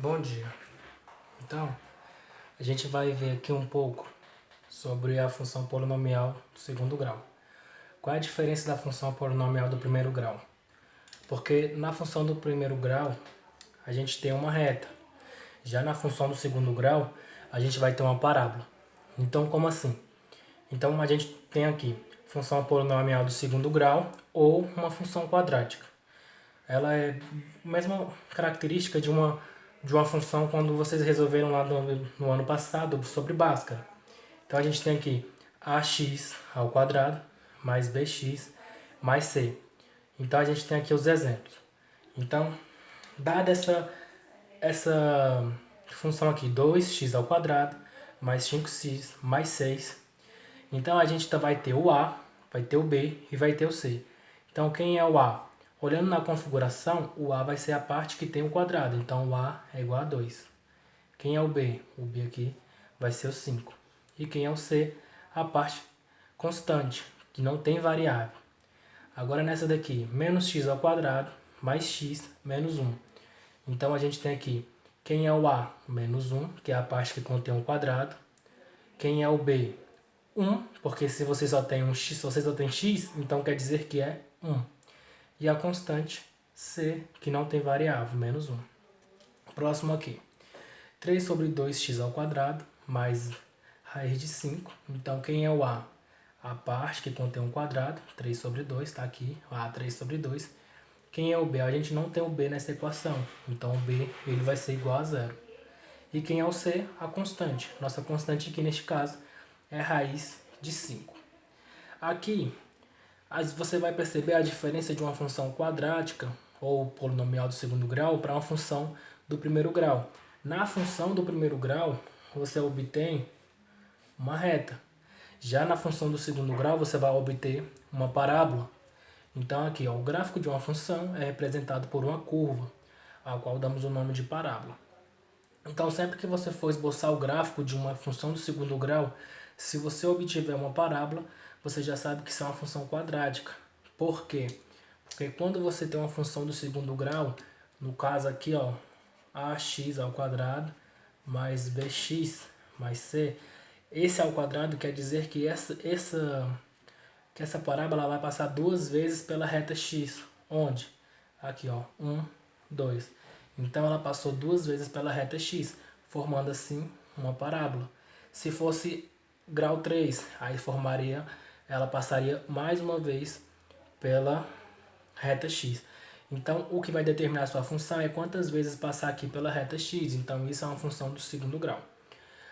Bom dia. Então, a gente vai ver aqui um pouco sobre a função polinomial do segundo grau. Qual é a diferença da função polinomial do primeiro grau? Porque na função do primeiro grau, a gente tem uma reta. Já na função do segundo grau, a gente vai ter uma parábola. Então, como assim? Então, a gente tem aqui função polinomial do segundo grau ou uma função quadrática. Ela é a mesma característica de uma função quando vocês resolveram lá no ano passado sobre Bhaskara. Então a gente tem aqui ax ao quadrado mais bx mais c. Então a gente tem aqui os exemplos. Então, dada essa função aqui, 2x ao quadrado mais 5x mais 6, então a gente vai ter o a, vai ter o b e vai ter o c. Então quem é o a? Olhando na configuração, o a vai ser a parte que tem o quadrado, então o a é igual a 2. Quem é o b? O b aqui vai ser o 5. E quem é o c? A parte constante, que não tem variável. Agora nessa daqui, menos x ao quadrado mais x menos 1. Então a gente tem aqui, quem é o a? Menos 1, que é a parte que contém um quadrado. Quem é o b? 1, porque se você só tem um x, se você só tem x, então quer dizer que é 1. E a constante c, que não tem variável, menos 1. Próximo aqui. 3 sobre 2x ao quadrado mais raiz de 5. Então, quem é o a? A parte que contém um quadrado, 3 sobre 2, está aqui, a 3 sobre 2. Quem é o b? A gente não tem o b nessa equação, então o b ele vai ser igual a zero. E quem é o c? A constante. Nossa constante aqui neste caso é raiz de 5. Aqui, você vai perceber a diferença de uma função quadrática ou polinomial do segundo grau para uma função do primeiro grau. Na função do primeiro grau, você obtém uma reta. Já na função do segundo grau, você vai obter uma parábola. Então aqui, ó, o gráfico de uma função é representado por uma curva, a qual damos o nome de parábola. Então sempre que você for esboçar o gráfico de uma função do segundo grau, se você obtiver uma parábola, você já sabe que isso é uma função quadrática. Por quê? Porque quando você tem uma função do segundo grau, no caso aqui, ó, ax ao quadrado mais bx mais c, esse ao quadrado quer dizer que essa parábola vai passar duas vezes pela reta x. Onde? Aqui, ó, 1, 2. Então ela passou duas vezes pela reta x, formando assim uma parábola. Se fosse grau 3, aí ela passaria mais uma vez pela reta x. Então, o que vai determinar a sua função é quantas vezes passar aqui pela reta x. Então, isso é uma função do segundo grau.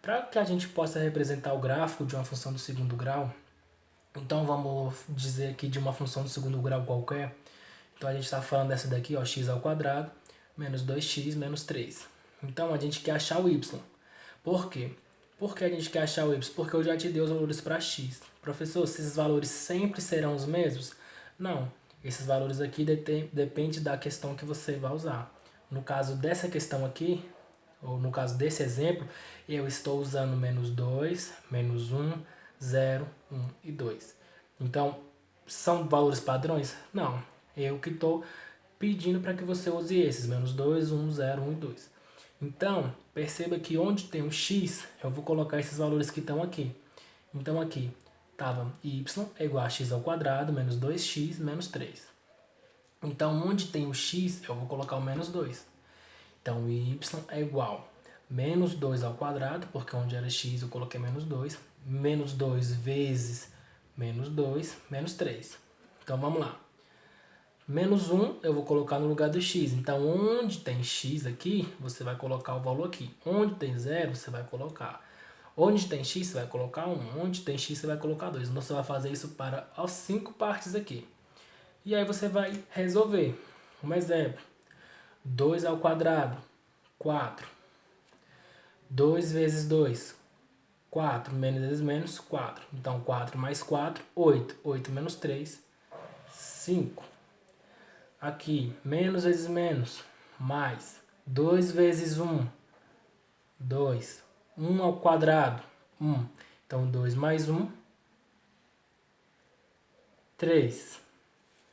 Para que a gente possa representar o gráfico de uma função do segundo grau, então vamos dizer aqui de uma função do segundo grau qualquer. Então, a gente está falando dessa daqui, ó, x ao quadrado menos 2x menos 3. Então, a gente quer achar o y. Por quê? Por que a gente quer achar o y? Porque eu já te dei os valores para x. Professor, esses valores sempre serão os mesmos? Não. Esses valores aqui dependem da questão que você vai usar. No caso dessa questão aqui, ou no caso desse exemplo, eu estou usando menos 2, menos 1, 0, 1 e 2. Então, são valores padrões? Não. Eu que estou pedindo para que você use esses, menos 2, 1, 0, 1 e 2. Então, perceba que onde tem um x, eu vou colocar esses valores que estão aqui. Então, aqui estava y é igual a x ao quadrado menos 2x menos 3. Então, onde tem o x, eu vou colocar o menos 2. Então, y é igual a menos 2 ao quadrado, porque onde era x eu coloquei menos 2 vezes menos 2, menos 3. Então, vamos lá. Menos 1 eu vou colocar no lugar do x. Então, onde tem x aqui, você vai colocar o valor aqui. Onde tem 0, você vai colocar. Onde tem x, você vai colocar 1. Onde tem x, você vai colocar 2. Então, você vai fazer isso para as 5 partes aqui. E aí, você vai resolver. Um exemplo. 2 ao quadrado, 4. 2 vezes 2, 4. Menos vezes menos, 4. Então, 4 mais 4, 8. 8 menos 3, 5. Aqui, menos vezes menos, mais 2 vezes 1, 2. 1 ao quadrado, 1. Então, 2 mais 1, 3.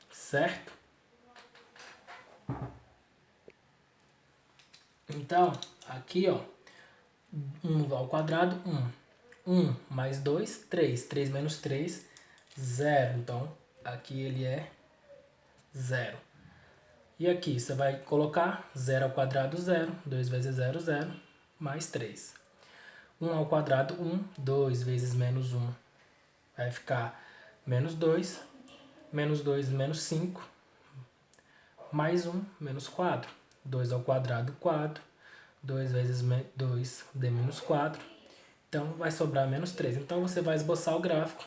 Certo? Então, aqui, ó, 1 ao quadrado, 1. 1 mais 2, 3. 3 menos 3, 0. Então, aqui ele é 0. E aqui você vai colocar 0 ao quadrado, 0. 2 vezes 0, 0. Mais 3. 1 ao quadrado, 1. 2 vezes menos 1. Vai ficar menos 2. Menos 2, menos 5. Mais 1, menos 4. 2 ao quadrado, 4. 2 vezes 2 dê menos 4. Então, vai sobrar menos 3. Então, você vai esboçar o gráfico.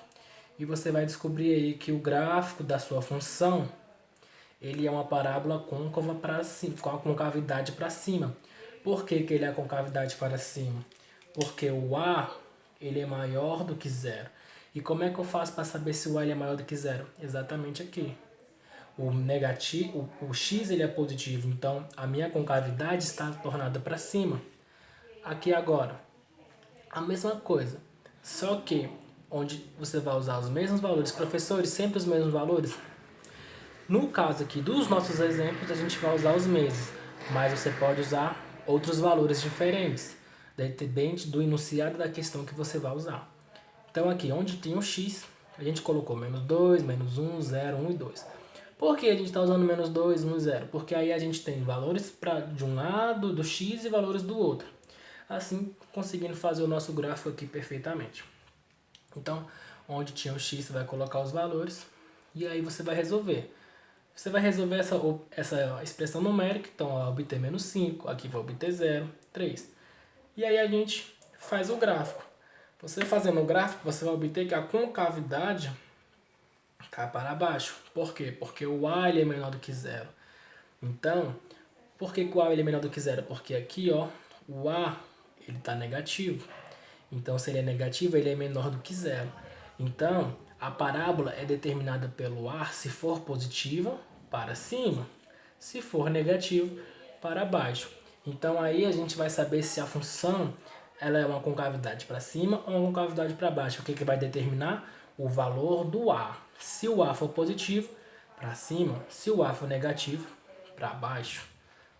E você vai descobrir aí que o gráfico da sua função, ele é uma parábola côncava para cima, com a concavidade para cima. Por que que ele é a concavidade para cima? Porque o A, ele é maior do que 0. E como é que eu faço para saber se o A ele é maior do que 0? Exatamente aqui. O negativo, o x ele é positivo, então a minha concavidade está tornada para cima. Aqui agora, a mesma coisa, só que onde você vai usar os mesmos valores. Professores, sempre os mesmos valores? No caso aqui dos nossos exemplos, a gente vai usar os mesmos, mas você pode usar outros valores diferentes, depende do enunciado da questão que você vai usar. Então aqui, onde tem um x, a gente colocou menos 2, menos 1, 0, 1 e 2. Por que a gente está usando menos 2, 1 e 0? Porque aí a gente tem valores de um lado do x e valores do outro. Assim, conseguindo fazer o nosso gráfico aqui perfeitamente. Então, onde tinha o x, você vai colocar os valores e aí você vai resolver. Você vai resolver essa expressão numérica, então vai obter menos 5, aqui vai obter 0, 3. E aí a gente faz o gráfico. Você fazendo o gráfico, você vai obter que a concavidade cai para baixo. Por quê? Porque o A ele é menor do que 0. Então, por que o A ele é menor do que 0? Porque aqui, ó, o A ele está negativo. Então, se ele é negativo, ele é menor do que 0. Então, a parábola é determinada pelo A se for positiva, para cima. Se for negativo, para baixo. Então, aí a gente vai saber se a função ela é uma concavidade para cima ou uma concavidade para baixo. O que vai determinar? O valor do A. Se o A for positivo, para cima. Se o A for negativo, para baixo.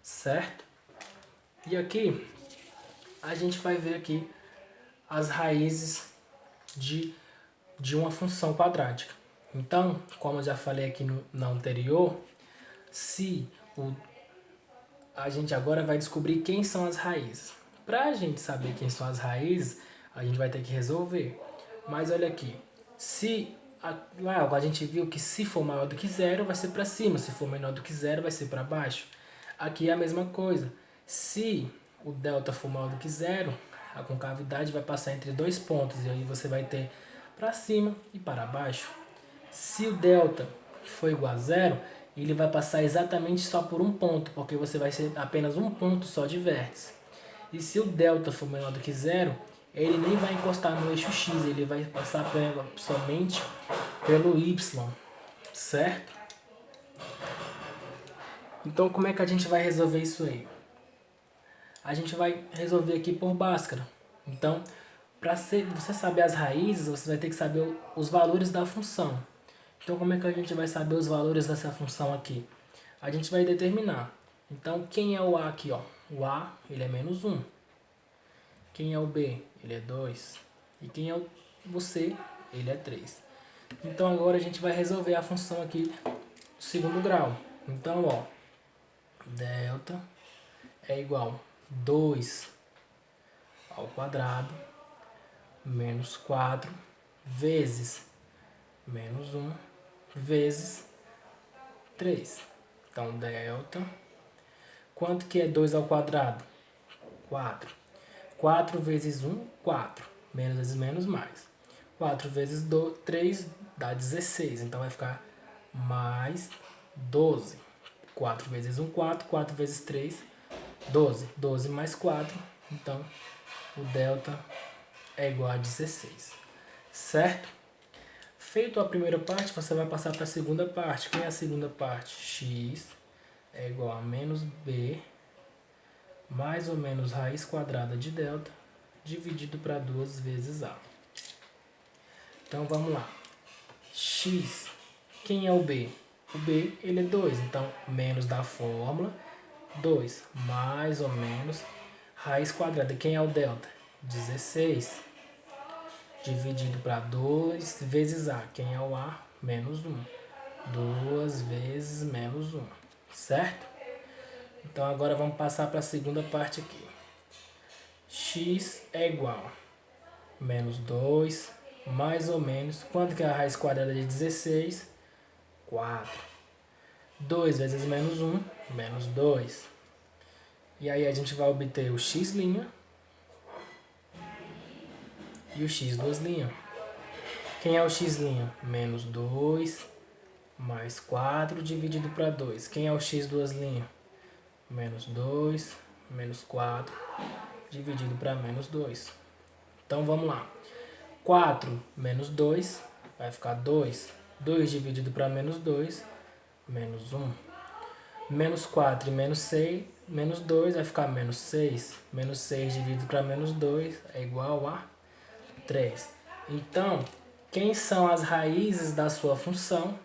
Certo? E aqui, a gente vai ver aqui as raízes de uma função quadrática. Então, como eu já falei aqui na anterior, a gente agora vai descobrir quem são as raízes. Para a gente saber quem são as raízes, a gente vai ter que resolver. Mas olha aqui, lá a gente viu que se for maior do que 0, vai ser para cima. Se for menor do que 0, vai ser para baixo. Aqui é a mesma coisa. Se o delta for maior do que 0, a concavidade vai passar entre dois pontos. E aí você vai ter para cima e para baixo. Se o delta for igual a 0, ele vai passar exatamente só por um ponto, porque você vai ser apenas um ponto só de vértice. E se o delta for menor do que 0, ele nem vai encostar no eixo x, ele vai passar somente pelo y, certo? Então, como é que a gente vai resolver isso aí? A gente vai resolver aqui por Bhaskara. Então, para você saber as raízes, você vai ter que saber os valores da função. Então, como é que a gente vai saber os valores dessa função aqui? A gente vai determinar. Então, quem é o A aqui? Ó? O A, ele é menos 1. Quem é o B? Ele é 2. E quem é o C? Ele é 3. Então, agora a gente vai resolver a função aqui do segundo grau. Então, ó, delta é igual a 2 ao quadrado menos 4 vezes menos 1 vezes 3. Então, delta. Quanto que é 2 ao quadrado? 4. 4 vezes 1, 4. Menos vezes menos, mais. 4 vezes 3 dá 16. Então, vai ficar mais 12. 4 vezes 1, 4. 4 vezes 3, 12. 12 mais 4. Então, o delta é igual a 16. Certo? Feito a primeira parte, você vai passar para a segunda parte. Quem é a segunda parte? X é igual a menos b mais ou menos raiz quadrada de delta dividido para 2 vezes a. Então, vamos lá. X, quem é o b? O b, ele é 2, então menos da fórmula, 2, mais ou menos, raiz quadrada. Quem é o delta? 16, dividido para 2 vezes A. Quem é o A? Menos 1. 2 vezes menos 1, certo? Então agora vamos passar para a segunda parte aqui. X é igual a menos 2, mais ou menos, quanto que é a raiz quadrada de 16? 4. 2 vezes menos 1, menos 2. E aí a gente vai obter o x' e o x duas linhas. Quem é o x'? Menos 2 mais 4 dividido para 2. Quem é o x duas linhas? Menos 2 menos 4 dividido para menos 2. Então vamos lá. 4 menos 2 vai ficar 2. 2 dividido para menos 2, menos 1. Menos 4 e menos 6, menos 2 vai ficar menos 6. Menos 6 dividido para menos 2 é igual a 3. Então, quem são as raízes da sua função?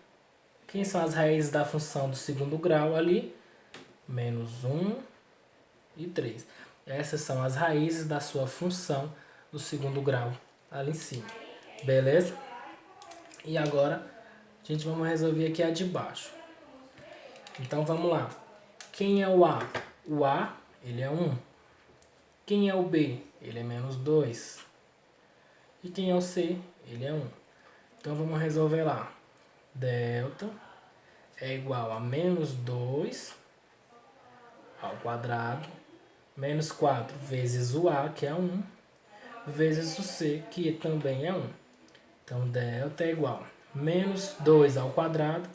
Quem são as raízes da função do segundo grau ali? Menos 1 e 3. Essas são as raízes da sua função do segundo grau ali em cima. Beleza? E agora, a gente vai resolver aqui a de baixo. Então, vamos lá. Quem é o A? O A, ele é 1. Quem é o B? Ele é menos 2. E quem é o C? Ele é 1. Então, vamos resolver lá. Delta é igual a menos 2 ao quadrado, menos 4 vezes o A, que é 1, vezes o C, que também é 1. Então, delta é igual a menos 2 ao quadrado,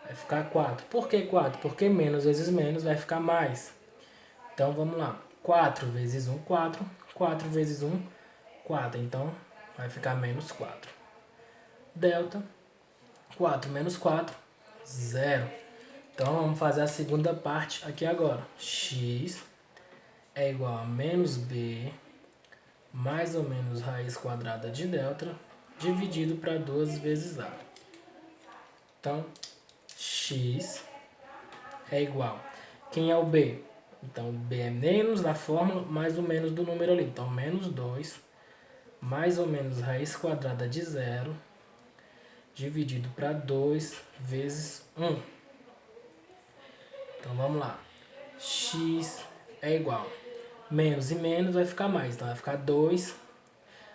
vai ficar 4. Por que 4? Porque menos vezes menos vai ficar mais. Então, vamos lá. 4 vezes 1, 4. 4 vezes 1, 4. Então, vai ficar menos 4. Delta, 4 menos 4, 0. Então, vamos fazer a segunda parte aqui agora. X é igual a menos B, mais ou menos raiz quadrada de delta, dividido para 2 vezes A. Então, X é igual. Quem é o B? Então, B é menos da fórmula, mais ou menos do número ali. Então, menos 2, mais ou menos raiz quadrada de 0, dividido para 2 vezes 1. Então, vamos lá. X é igual. Menos e menos vai ficar mais. Então, vai ficar 2,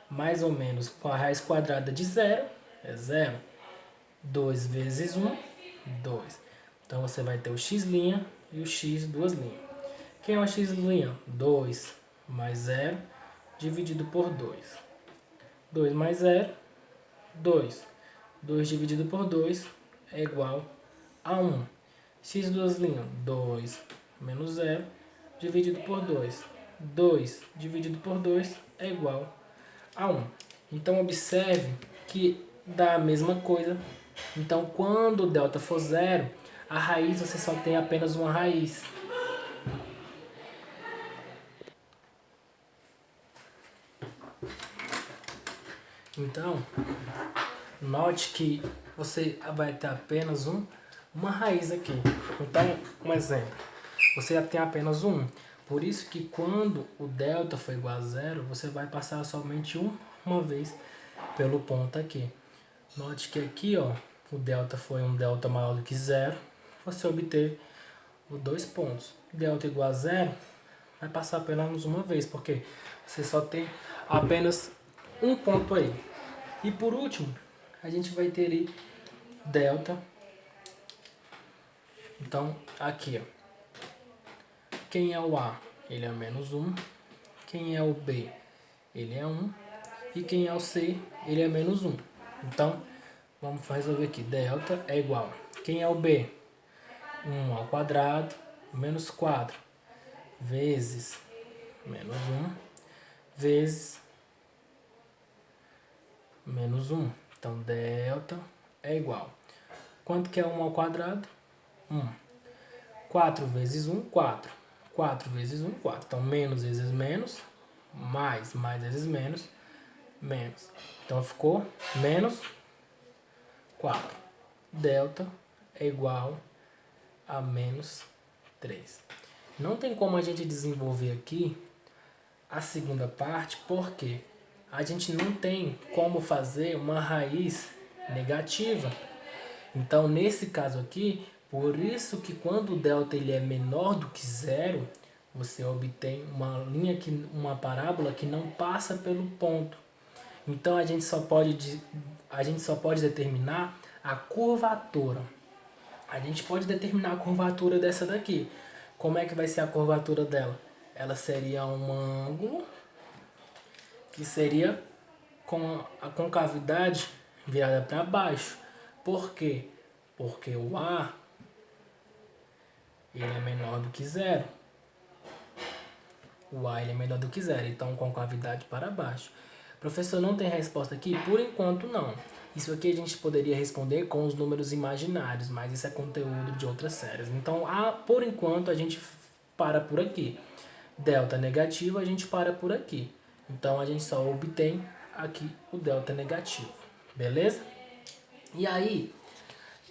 mais ou menos com a raiz quadrada de 0, é 0. 2 vezes 1, 2. Então, você vai ter o x' e o x duas linhas. Quem é o x'? 2 mais 0 dividido por 2. 2 mais 0, 2. 2 dividido por 2 é igual a 1. X duas linhas, 2 menos 0 dividido por 2. 2 dividido por 2 é igual a 1. Então, observe que dá a mesma coisa. Então, quando o delta for 0, a raiz você só tem apenas uma raiz. Então, note que você vai ter apenas uma raiz aqui. Então, um exemplo. Você já tem apenas um. Por isso que quando o delta for igual a 0, você vai passar somente uma vez pelo ponto aqui. Note que aqui, ó, o delta foi um delta maior do que 0. Você obteve os 2 pontos. Delta igual a 0, vai passar apenas uma vez, porque você só tem apenas um ponto aí. E por último, a gente vai ter ali delta. Então, aqui, ó. Quem é o A? Ele é menos 1. Quem é o B? Ele é 1. E quem é o C? Ele é menos 1. Então, vamos resolver aqui. Delta é igual. Quem é o B? 1 ao quadrado menos 4 vezes menos 1 vezes menos 1. Então, delta é igual. Quanto que é 1 ao quadrado? 1. 4 vezes 1, 4. 4 vezes 1, 4. Então, menos vezes menos, mais vezes menos, menos. Então, ficou menos 4. Delta é igual a menos 3. Não tem como a gente desenvolver aqui a segunda parte, porque a gente não tem como fazer uma raiz negativa. Então, nesse caso aqui, por isso que quando o delta ele é menor do que zero, você obtém uma parábola que não passa pelo ponto. Então, a gente só pode determinar a curvatura. A gente pode determinar a curvatura dessa daqui. Como é que vai ser a curvatura dela? Ela seria um ângulo que seria com a concavidade virada para baixo. Por quê? Porque o A ele é menor do que zero. O A ele é menor do que zero, então concavidade para baixo. Professor, não tem resposta aqui? Por enquanto não. Isso aqui a gente poderia responder com os números imaginários, mas isso é conteúdo de outras séries. Então, por enquanto a gente para por aqui. Delta negativo a gente para por aqui. Então a gente só obtém aqui o delta negativo. Beleza? E aí,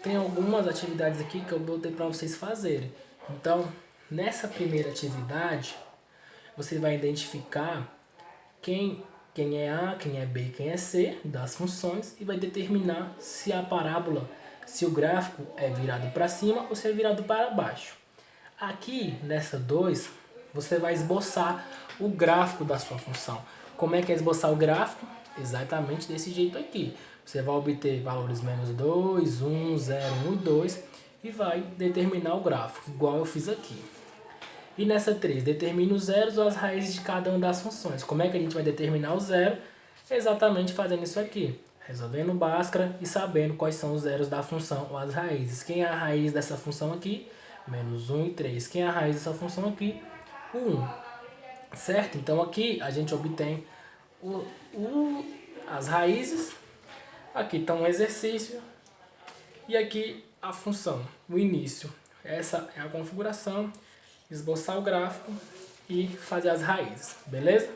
tem algumas atividades aqui que eu botei para vocês fazerem. Então, nessa primeira atividade, você vai identificar quem é A, quem é B e quem é C das funções e vai determinar se a parábola, se o gráfico é virado para cima ou se é virado para baixo. Aqui, nessa 2, você vai esboçar o gráfico da sua função. Como é que é esboçar o gráfico? Exatamente desse jeito aqui. Você vai obter valores menos 2, 1, 0, 1 e 2 e vai determinar o gráfico, igual eu fiz aqui. E nessa 3, determine os zeros ou as raízes de cada uma das funções. Como é que a gente vai determinar o zero? Exatamente fazendo isso aqui. Resolvendo Bhaskara e sabendo quais são os zeros da função ou as raízes. Quem é a raiz dessa função aqui? Menos 1 e 3. Quem é a raiz dessa função aqui? O 1. Certo? Então aqui a gente obtém as raízes. Aqui está um exercício. E aqui a função, o início. Essa é a configuração. Esboçar o gráfico e fazer as raízes. Beleza?